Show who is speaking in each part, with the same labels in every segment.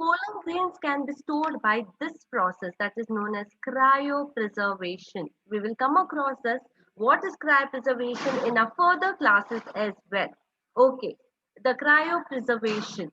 Speaker 1: Pollen grains can be stored by this process that is known as cryopreservation. We will come across this. What is cryopreservation in our further classes as well. Okay, the cryopreservation.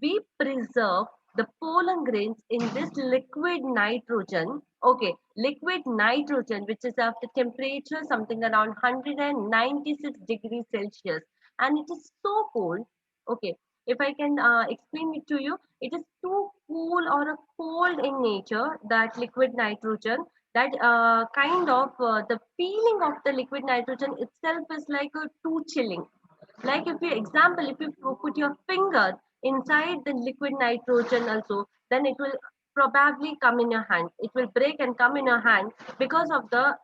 Speaker 1: We preserve the pollen grains in this liquid nitrogen. Okay, liquid nitrogen, which is of the temperature something around 196 degrees Celsius, and it is so cold. Okay, if I can explain it to you, it is too cool or a cold in nature, that liquid nitrogen, that the feeling of the liquid nitrogen itself is like too chilling. Like if you example, if you put your finger inside the liquid nitrogen also, then it will probably come in your hand. It will break and come in your hand because of the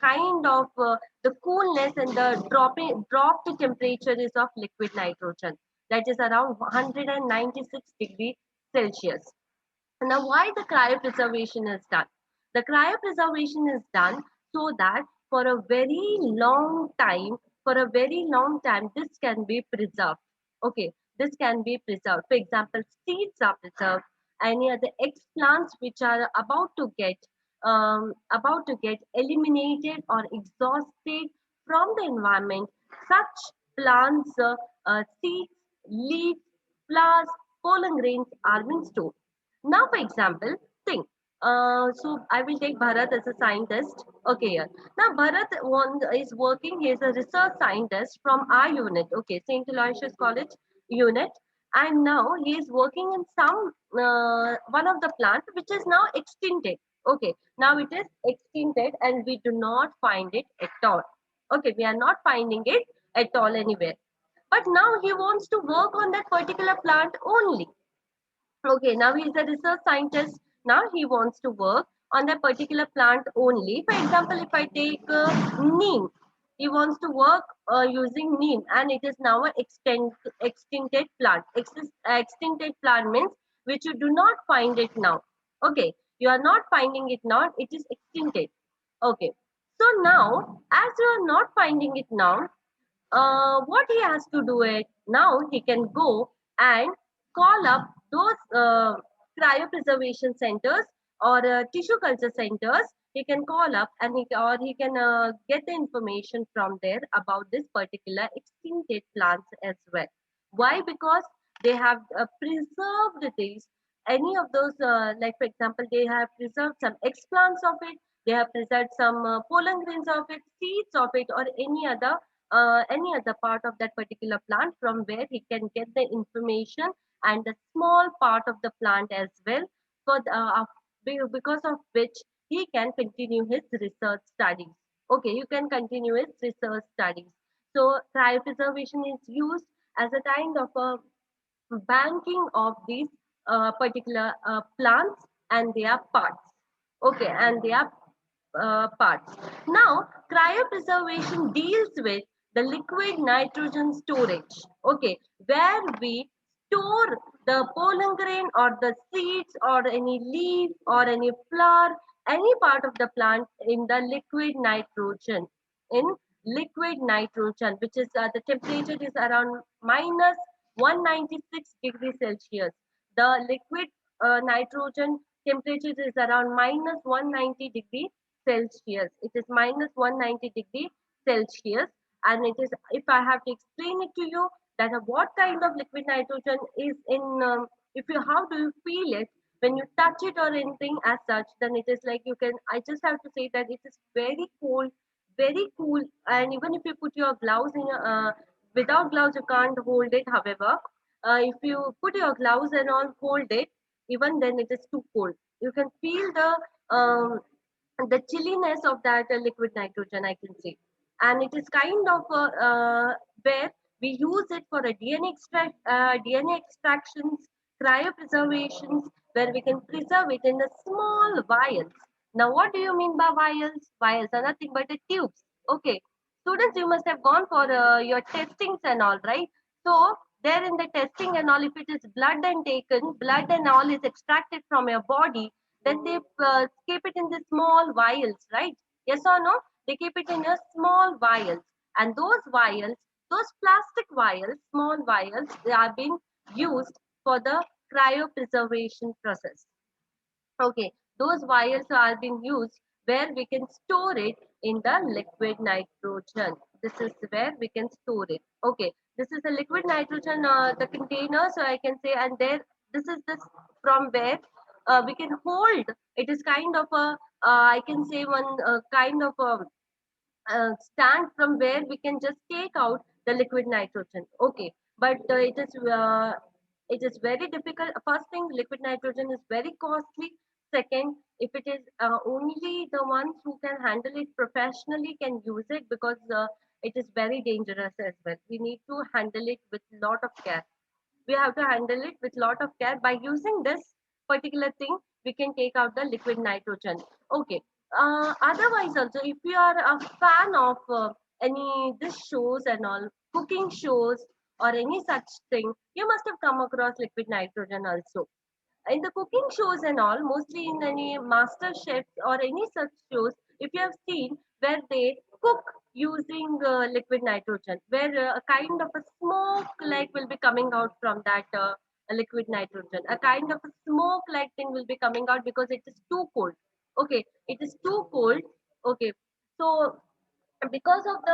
Speaker 1: kind of the coolness and the dropped temperature is of liquid nitrogen, that is around 196 degrees Celsius. Now, why the cryopreservation is done? The cryopreservation is done so that for a very long time, this can be preserved. Okay, this can be preserved. For example, seeds are preserved. Any other explants which are about to get eliminated or exhausted from the environment, such plants, seeds, leaves, flowers, pollen grains are being stored. Now, for example, think. So I will take Bharat as a scientist. Okay, here. Now Bharat is working. He is a research scientist from our unit. Okay, Saint Aloysius College unit, and now he is working in some one of the plant which is now extincted. Okay, now it is extincted, and we do not find it at all. Okay, we are not finding it at all anywhere. But now he wants to work on that particular plant only. Okay, now he's a research scientist. Now he wants to work on that particular plant only. For example, if I take neem, he wants to work using neem, and it is now an extincted plant. Extincted plant means which you do not find it now. Okay, you are not finding it now. It is extincted. Okay, so now as you are not finding it now, what he has to do it now, he can go and call up those cryopreservation centers or tissue culture centers. He can call up, and he can get the information from there about this particular extincted plants as well. Why? Because they have preserved these, any of those, like for example, they have preserved some explants of it, they have preserved some pollen grains of it, seeds of it, or any other part of that particular plant, from where he can get the information and the small part of the plant as well, for because of which he can continue his research studies. Okay, you can continue his research studies. So cryopreservation is used as a kind of a banking of these particular plants and their parts. Okay, and their parts. Now, cryopreservation deals with the liquid nitrogen storage. Okay, where we store the pollen grain or the seeds or any leaf or any flower, any part of the plant in the liquid nitrogen. In liquid nitrogen, which is the temperature is around minus 196 degrees Celsius. The liquid nitrogen temperature is around minus 190 degrees Celsius. It is minus 190 degree Celsius, and it is, if I have to explain it to you, that what kind of liquid nitrogen is in, if you, how do you feel it when you touch it or anything as such, then it is like you can, I just have to say that it is very cold, very cool, and even if you put your gloves in your, without gloves you can't hold it. However, if you put your gloves and all, hold it, even then it is too cold. You can feel the chilliness of that liquid nitrogen, I can say. And it is kind of where we use it for a DNA extractions, cryopreservations, where we can preserve it in the small vials. Now, what do you mean by vials? Vials are nothing but the tubes. Okay, students, you must have gone for your testings and all, right? So there in the testing and all, if it is blood and taken, blood and all is extracted from your body, then they keep it in the small vials, right? Yes or no? They keep it in a small vials, and those vials, those plastic vials, small vials, they are being used for the cryopreservation process. Okay, those vials are being used where we can store it in the liquid nitrogen. This is where we can store it. Okay, this is the liquid nitrogen, the container. So I can say, and there, this is this from where we can hold. It is kind of a, I can say one kind of a stand from where we can just take out the liquid nitrogen. Okay, but it is very difficult. First thing, liquid nitrogen is very costly. Second, if it is only the ones who can handle it professionally can use it, because it is very dangerous as well. We need to handle it with lot of care. We have to handle it with lot of care. By using this particular thing, we can take out the liquid nitrogen. Okay, otherwise also, if you are a fan of any dish shows and all, cooking shows or any such thing, you must have come across liquid nitrogen also. In the cooking shows and all, mostly in any master chefs or any such shows, if you have seen where they cook using liquid nitrogen, where a kind of a smoke like will be coming out from that liquid nitrogen, a kind of a smoke like thing will be coming out because it is too cold. Okay, it is too cold. Okay, so because of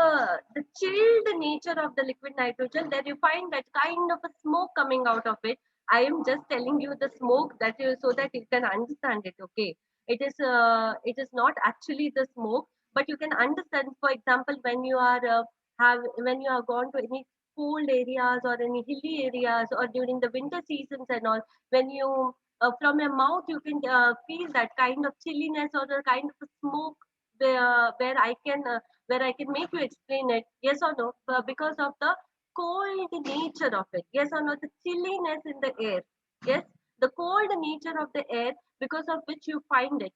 Speaker 1: the chilled nature of the liquid nitrogen, there you find that kind of a smoke coming out of it. I am just telling you the smoke that you, so that you can understand it. Okay, it is not actually the smoke, but you can understand. For example, when you are when you are gone to any cold areas or any hilly areas, or during the winter seasons and all, when you from your mouth you can feel that kind of chilliness or the kind of a smoke, where I can where I can make you explain it. Yes or no? Because of the cold nature of it. Yes or no? The chilliness in the air. Yes, the cold nature of the air, because of which you find it,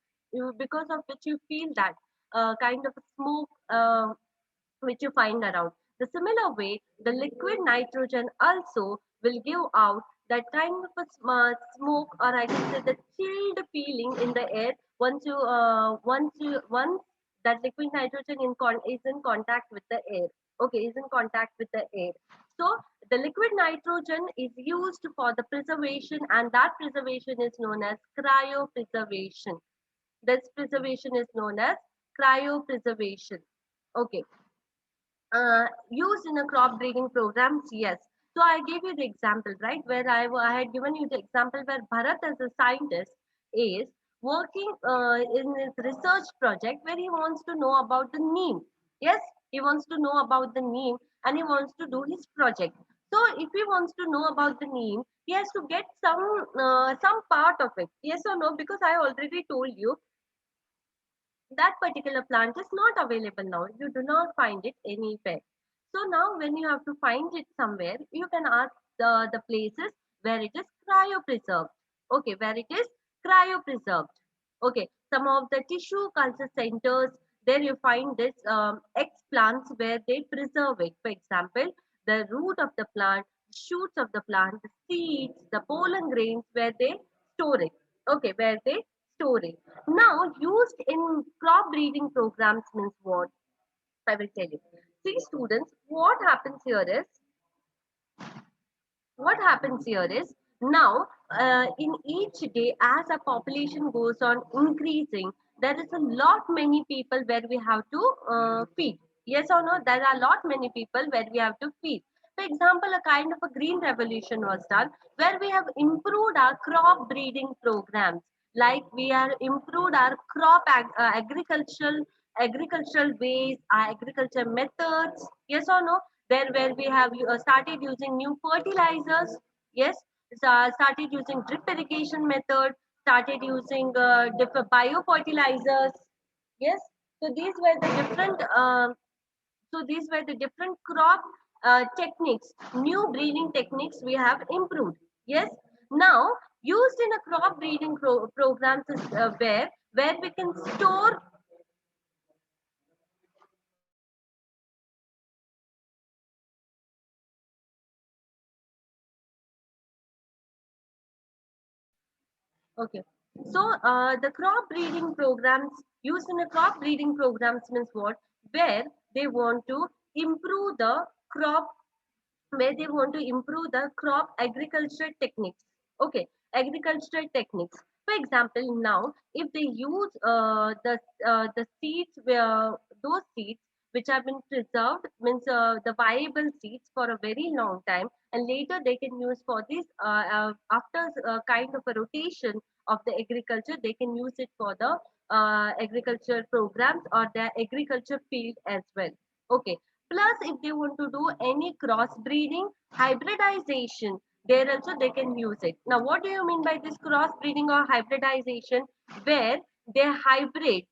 Speaker 1: because of which you feel that kind of a smoke which you find around. The similar way, the liquid nitrogen also will give out that kind of a smoke, or I can say the chilled feeling in the air once that liquid nitrogen is in contact with the air. Okay, is in contact with the air. So the liquid nitrogen is used for the preservation, and that preservation is known as cryopreservation. This preservation is known as cryopreservation. Okay, used in a crop breeding programs, yes. So I gave you the example, right, where I had given you the example where Bharat as a scientist is working in his research project where he wants to know about the neem. Yes, he wants to know about the neem, and he wants to do his project. So if he wants to know about the neem, he has to get some part of it. Yes or no? Because I already told you that particular plant is not available now. You do not find it anywhere. So now when you have to find it somewhere, you can ask the places where it is cryopreserved. Okay, where it is cryopreserved. Okay, some of the tissue culture centers, there you find this X plants where they preserve it. For example, the root of the plant, shoots of the plant, the seeds, the pollen grains, where they store it. Okay, where they store it. Now, used in crop breeding programs means what? I will tell you. See, students, what happens here is now in each day as a population goes on increasing, there is a lot many people where we have to feed. Yes or no? There are a lot many people where we have to feed. For example, a kind of a green revolution was done where we have improved our crop breeding programs, like we are improved our agricultural ways, our agriculture methods. Yes or no? There where we have started using new fertilizers. Yes, started using drip irrigation method, started using different biofertilizers. Yes, so these were the different crop techniques, new breeding techniques we have improved. Yes, now used in a crop breeding programs is where we can store. Okay. So the crop breeding programs, used in the crop breeding programs means what? Where they want to improve the crop where they want to improve the crop agriculture techniques. Okay, agricultural techniques. For example, now if they use the seeds where those seeds which have been preserved, means the viable seeds for a very long time, and later they can use for this after kind of a rotation of the agriculture, they can use it for the agriculture programs or their agriculture field as well. Okay, plus if they want to do any crossbreeding, hybridization, there also they can use it. Now what do you mean by this crossbreeding or hybridization? Where they hybrid,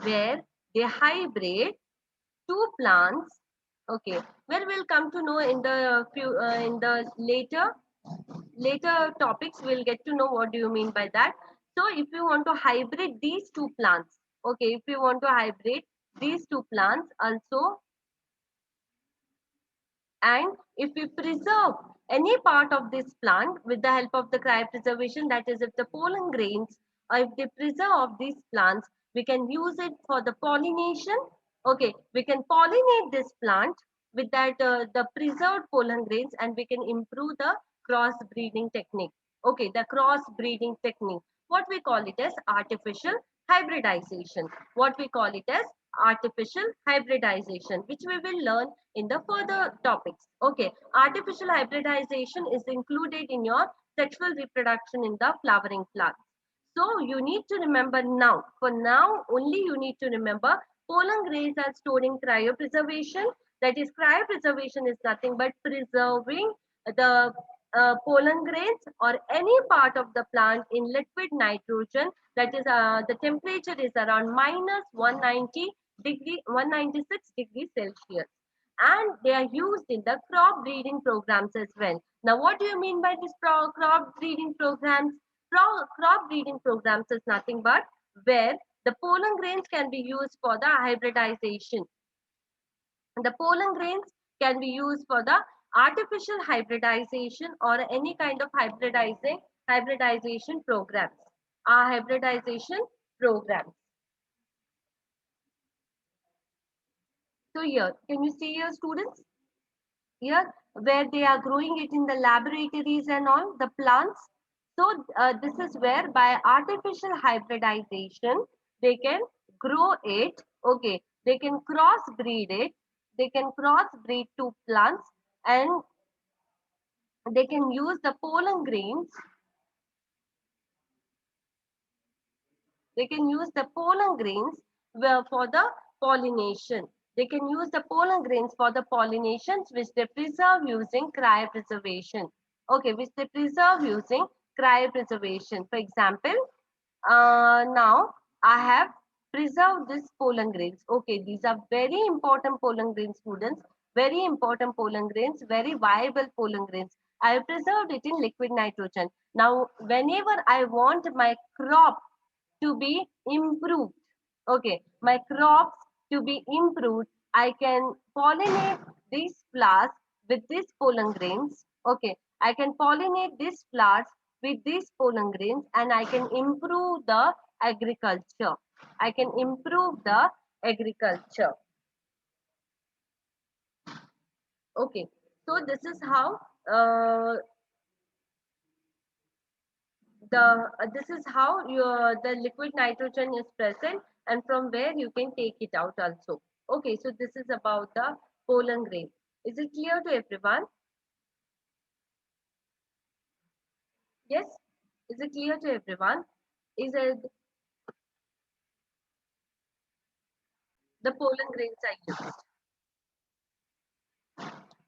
Speaker 1: where they hybrid two plants. Okay, where we'll come to know in the few in the later topics, we'll get to know what do you mean by that. So if you want to hybrid these two plants, okay, if you want to hybrid these two plants also, and if we preserve any part of this plant with the help of the cryopreservation, that is if the pollen grains or if they preserve these plants, we can use it for the pollination. Okay, we can pollinate this plant with that the preserved pollen grains, and we can improve the cross breeding technique. Okay, the cross breeding technique, what we call it as artificial hybridization, what we call it as artificial hybridization, which we will learn in the further topics. Okay, artificial hybridization is included in your sexual reproduction in the flowering plants. So you need to remember now, for now only you need to remember pollen grains are stored in cryopreservation. That is, cryopreservation is nothing but preserving the pollen grains or any part of the plant in liquid nitrogen. That is, the temperature is around minus 196 degrees Celsius, and they are used in the crop breeding programs as well. Now, what do you mean by this crop breeding programs? Crop breeding programs is nothing but where the pollen grains can be used for the hybridization. The pollen grains can be used for the artificial hybridization or any kind of hybridization programs. Hybridization programs. So here, can you see your students? Here, where they are growing it in the laboratories and all, the plants. So this is where by artificial hybridization, they can grow it. Okay, they can crossbreed it. They can crossbreed two plants, and they can use the pollen grains. They can use the pollen grains for the pollination. They can use the pollen grains for the pollinations, which they preserve using cryopreservation. Okay, which they preserve using cryopreservation. For example, now I have preserved this pollen grains. Okay, these are very important pollen grains, students. Very important pollen grains, very viable pollen grains. I have preserved it in liquid nitrogen. Now, whenever I want my crop to be improved, okay, my crops to be improved, I can pollinate these flowers with these pollen grains. Okay, I can pollinate these flowers with these pollen grains, and I can improve the agriculture. I can improve the agriculture. Okay, so this is how uh, this is how your the liquid nitrogen is present, and from where you can take it out also. Okay, so this is about the pollen grain. Is it clear to everyone? Yes, is it clear to everyone? Is it the pollen grains are used?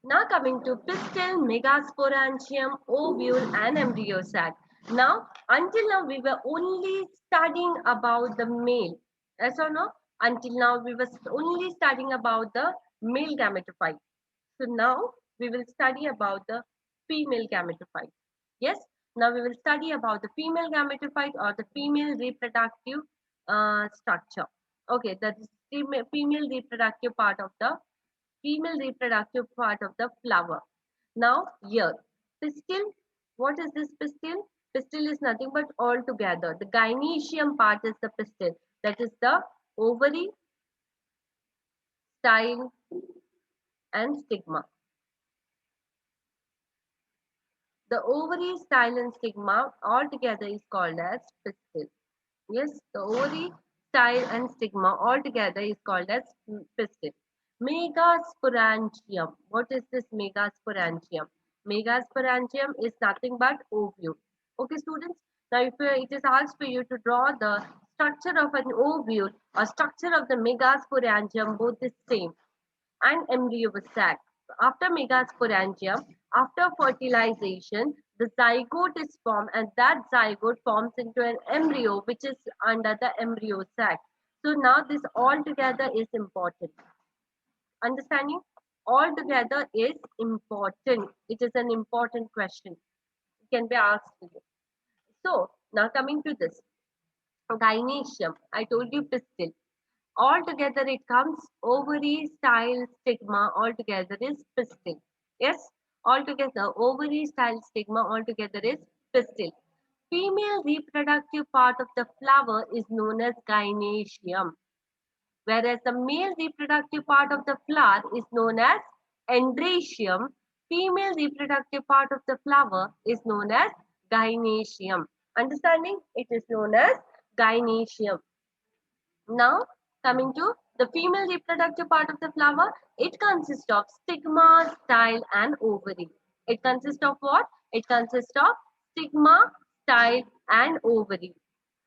Speaker 1: Now coming to pistil, megasporangium, ovule and embryo sac. Now, until now we were only studying about the male. Yes or no? Until now we were only studying about the male gametophyte. So now we will study about the female gametophyte. Yes, now we will study about the female gametophyte or the female reproductive structure. Okay, that is female reproductive part of the flower. Now here, pistil. What is this pistil? Pistil is nothing but all together. The gynoecium part is the pistil. That is the ovary, style, and stigma. The ovary, style and stigma altogether is called as pistil. Yes, the ovary, style and stigma altogether is called as pistil. Megasporangium. What is this megasporangium? Megasporangium is nothing but ovule. Okay, students. Now, if it is asked for you to draw the structure of an ovule or structure of the megasporangium, both is same, and embryo sac. After megasporangium, after fertilization, the zygote is formed and that zygote forms into an embryo which is under the embryo sac. So now this altogether is important. Understanding? Altogether is important. It is an important question. It can be asked to you. So now coming to this. Gynaecium. I told you pistil. Altogether it comes ovary, style, stigma, altogether is pistil. Yes, altogether ovary, style, stigma, altogether is pistil. Female reproductive part of the flower is known as gynaecium, whereas the male reproductive part of the flower is known as androecium. Female reproductive part of the flower is known as gynaecium. Understanding? It is known as gynaecium. Now, coming to the female reproductive part of the flower, it consists of stigma, style, and ovary. It consists of what? It consists of stigma, style, and ovary.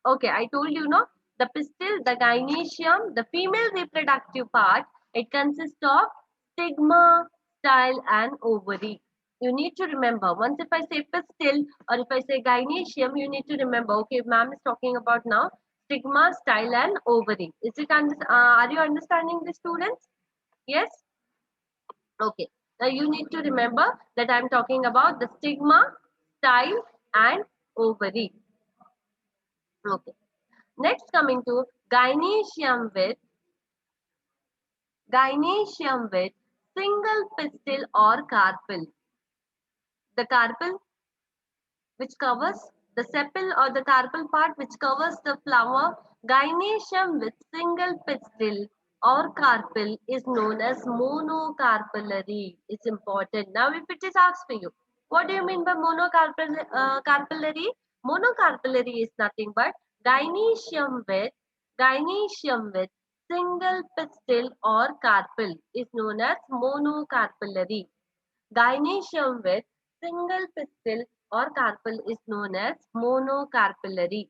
Speaker 1: Okay, I told you, no? The pistil, the gynaecium, the female reproductive part, it consists of stigma, style, and ovary. You need to remember, once if I say pistil or if I say gynaecium, you need to remember, okay, ma'am is talking about now stigma, style, and ovary. Is it are you understanding the students? Yes? Okay. Now you need to remember that I'm talking about the stigma, style, and ovary. Okay. Next, coming to gynaecium with single pistil or carpel. The carpel which covers the sepal or the carpel part which covers the flower. Gynaecium with single pistil or carpel is known as monocarpellary. It's important. Now, if it is asked for you, what do you mean by monocarpellary? Monocarpellary is nothing but gynaecium with gynaecium with single pistil or carpel is known as monocarpellary. Gynaecium with single pistil or carpel is known as monocarpellary.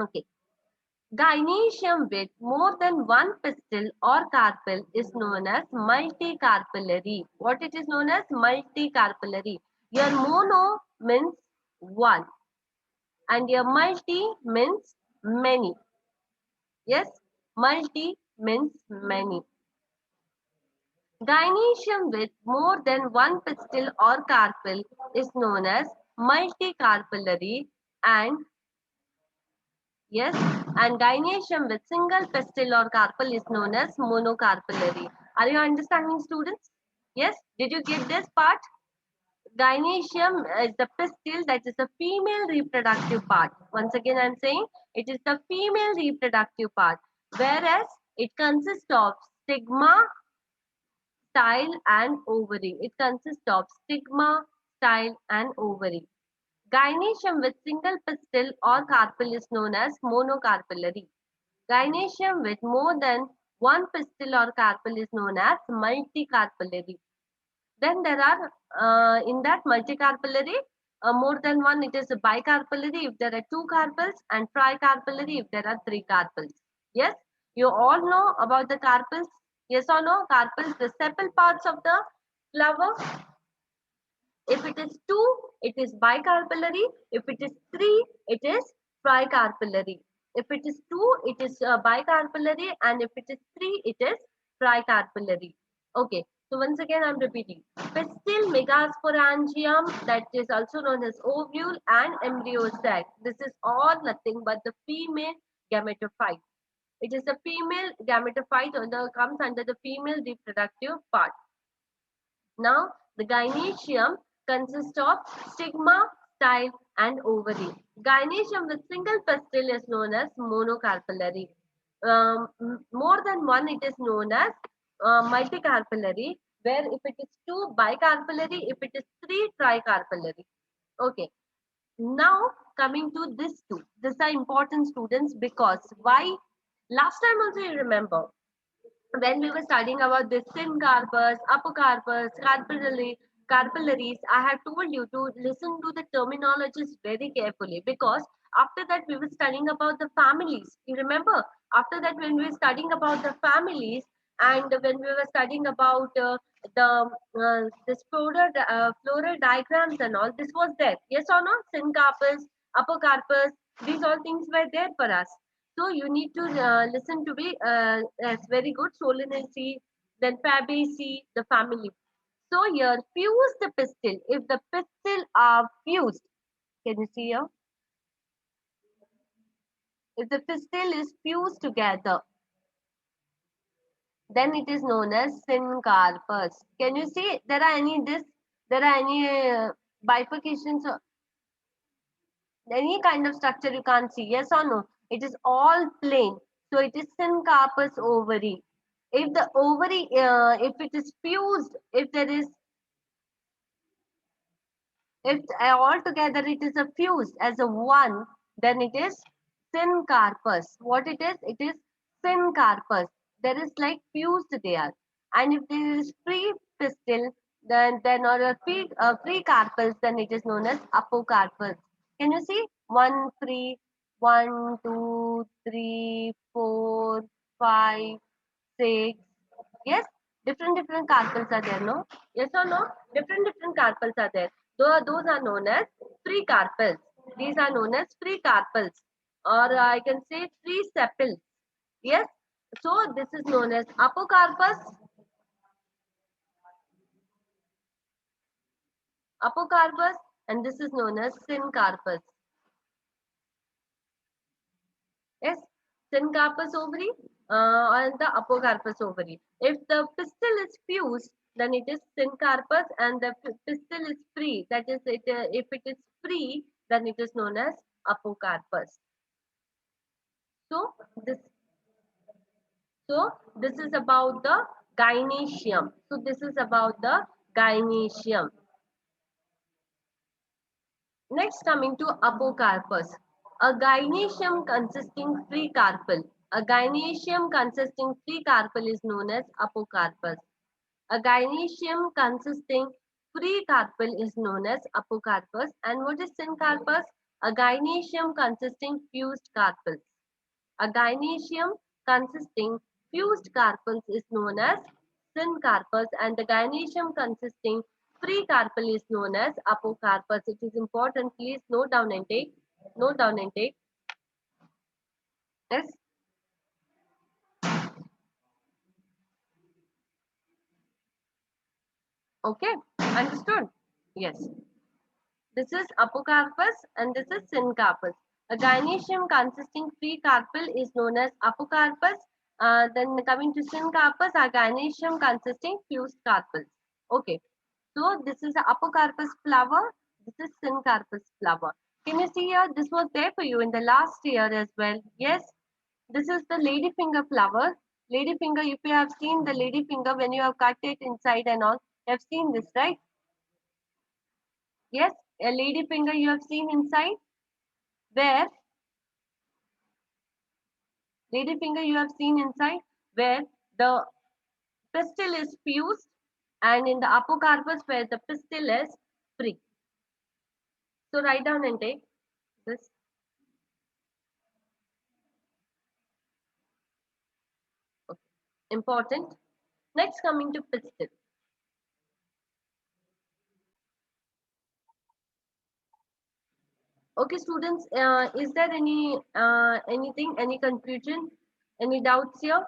Speaker 1: Okay. Gynaecium with more than one pistil or carpel is known as multicarpellary. What it is known as? Multicarpellary. Your mono means one and your multi means many. Yes, multi means many. Gynaecium with more than one pistil or carpel is known as multicarpellary, and yes, and gynaecium with single pistil or carpel is known as monocarpellary. Are you understanding, students? Yes, did you get this part? Gynaecium is the pistil, that is the female reproductive part. Once again, I am saying it is the female reproductive part, whereas it consists of stigma, style, and ovary. It consists of stigma, style, and ovary. Gynaecium with single pistil or carpel is known as monocarpellary. Gynaecium with more than one pistil or carpel is known as multicarpellary. Then there are, in that multicarpellary, more than one, it is bicarpellary if there are two carpels, and tricarpellary if there are three carpels. Yes, you all know about the carpels. Yes or no? Carpels, the sepal parts of the flower. If it is two, it is bicarpellary. If it is three, it is tricarpellary. If it is two, it is bicarpellary, and if it is three, it is tricarpellary. Okay. So once again, I'm repeating. Pistil megasporangium, that is also known as ovule, and embryo sac. This is all nothing but the female gametophyte. It is the female gametophyte, or comes under the female reproductive part. Now, the gynaecium consists of stigma, style, and ovary. Gynaecium with single pistil is known as monocarpellary. More than one, it is known as multicarpellary, where if it is 2 bicarpellary, if it is 3 tricarpellary. Okay. Now coming to this two. These are important students because why? Last time also you remember when we were studying about the syncarpus, apocarpus, carpellaries, I have told you to listen to the terminologies very carefully because after that we were studying about the families. You remember? After that, when we were studying about the families and when we were studying about this floral diagrams and all, this was there. Yes or no? Syncarpus, apocarpus, these all things were there for us. So you need to listen to be as very good Solanaceae, then Fabaceae, the family. So here, fuse the pistil. If the pistil are fused, can you see here? If the pistil is fused together, then it is known as syncarpus. Can you see there are any this? There are any bifurcations? Any kind of structure you can't see? Yes or no? It is all plain. So it is syncarpus ovary. If the ovary, if it is fused, if there is, if altogether it is a fused as a one, then it is syncarpus. What it is? It is syncarpus. There is like fused there. And if there is free pistil, then or a free carpus, then it is known as apocarpus. Can you see? One free, 1, 2, 3, 4, 5, 6. Yes, different carpels are there, no? Yes or no? Different carpels are there. Those are known as free carpels. These are known as free carpels, or I can say free sepals. Yes. So this is known as apocarpus, and this is known as syncarpus. Yes, syncarpus ovary and the apocarpus ovary. If the pistil is fused, then it is syncarpus, and the pistil is free. That is, if it is free, then it is known as apocarpus. So this, so this is about the gynoecium. So this is about the gynoecium. Next, coming to apocarpus, a gynoecium consisting free carpel. A gynoecium consisting free carpel is known as apocarpus. A gynoecium consisting free carpel is known as apocarpus. And what is syncarpus? A gynoecium consisting fused carpels. A gynoecium consisting fused carpels is known as syncarpus, and the gynoecium consisting free carpel is known as apocarpus. It is important. Please note down and take. Note down and take. Yes. Okay. Understood? Yes. This is apocarpus and this is syncarpus. A gynoecium consisting free carpel is known as apocarpus. Then coming to syncarpus, a gynoecium consisting fused carpels. Okay. So this is the apocarpus flower. This is syncarpus flower. Can you see here? This was there for you in the last year as well. Yes. This is the ladyfinger flower. Ladyfinger, if you have seen the ladyfinger when you have cut it inside and all, you have seen this, right? Yes, a lady finger you have seen inside. Where? Lady finger you have seen inside. Where the pistil is fused and in the apocarpus where the pistil is free. So write down and take this. Okay. Important. Next coming to pistil. Okay students, is there anything, any confusion, any doubts here?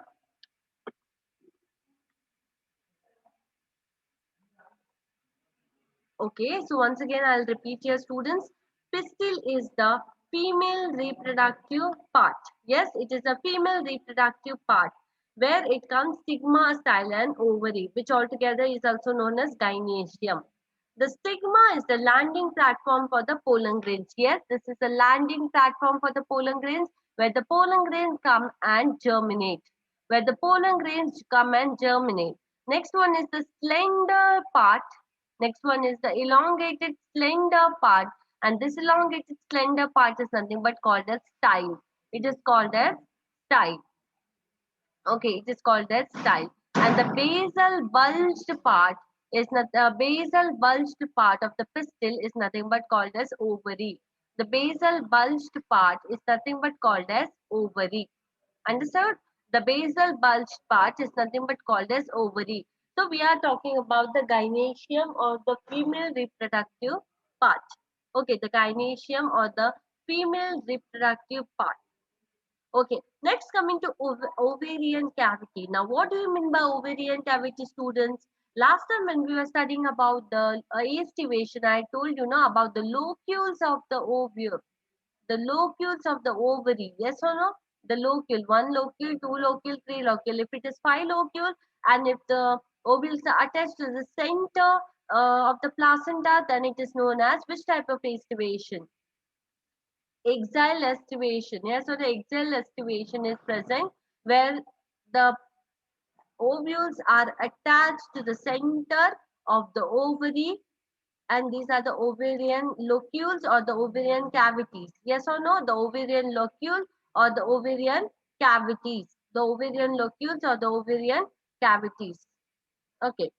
Speaker 1: Okay, so once again, I'll repeat here, students. Pistil is the female reproductive part. Yes, it is a female reproductive part where it comes stigma, style, and ovary, which altogether is also known as gynoecium. The stigma is the landing platform for the pollen grains. Yes, this is the landing platform for the pollen grains where the pollen grains come and germinate. Where the pollen grains come and germinate. Next one is the slender part. Next one is the elongated slender part. And this elongated slender part is nothing but called as style. It is called as style. Okay, it is called as style. And the basal bulged part is not the basal bulged part of the pistil is nothing but called as ovary. The basal bulged part is nothing but called as ovary. Understood? The basal bulged part is nothing but called as ovary. So we are talking about the gynecium or the female reproductive part. Okay, the gynecium or the female reproductive part. Okay, next coming to ovarian cavity. Now, what do you mean by ovarian cavity, students? Last time when we were studying about the estivation, I told you know about the locules of the ovule, the locules of the ovary. Yes or no? The locule, one locule, two locule, three locule. If it is five locule, and if the ovules are attached to the center of the placenta, then it is known as which type of estivation? Axial estivation. Yes, so the axial estivation is present where the ovules are attached to the center of the ovary, and these are the ovarian locules or the ovarian cavities. Yes or no? The ovarian locule or the ovarian cavities. The ovarian locules or the ovarian cavities. Okay.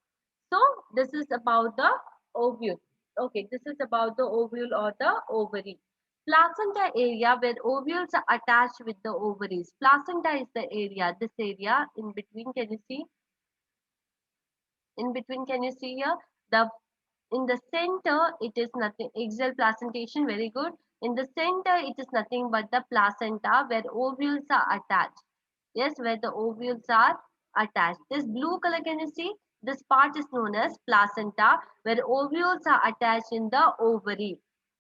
Speaker 1: So this is about the ovule. Okay, this is about the ovule or the ovary. Placenta area where ovules are attached with the ovaries. Placenta is the area, this area in between. Can you see? In between, can you see here? The in the center, it is nothing. Axial placentation, very good. In the center, it is nothing but the placenta where ovules are attached. Yes, where the ovules are attached. This blue color, can you see? This part is known as placenta, where ovules are attached in the ovary.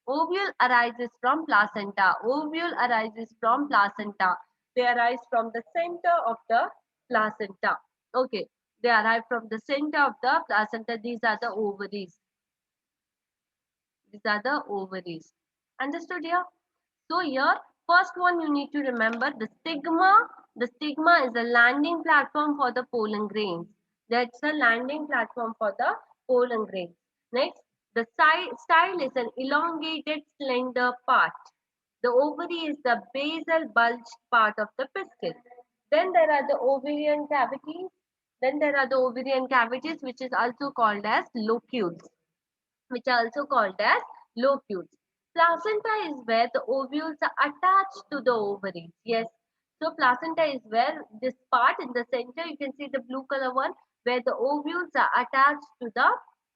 Speaker 1: Ovule arises from placenta. Ovule arises from placenta. They arise from the center of the placenta. Okay, they arrive from the center of the placenta. These are the ovaries. These are the ovaries. Understood here? So here, first one you need to remember the stigma. The stigma is a landing platform for the pollen grains. That's a landing platform for the pollen grains. Next, the style is an elongated slender part. The ovary is the basal bulged part of the pistil. Then there are the ovarian cavities. Then there are the ovarian cavities which is also called as locules, which are also called as locules. Placenta is where the ovules are attached to the ovaries. Yes. So placenta is where this part in the center, you can see the blue color one, where the ovules are attached to the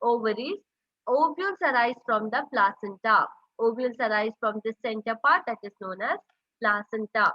Speaker 1: ovaries. Ovules arise from the placenta. Ovules arise from the center part that is known as placenta.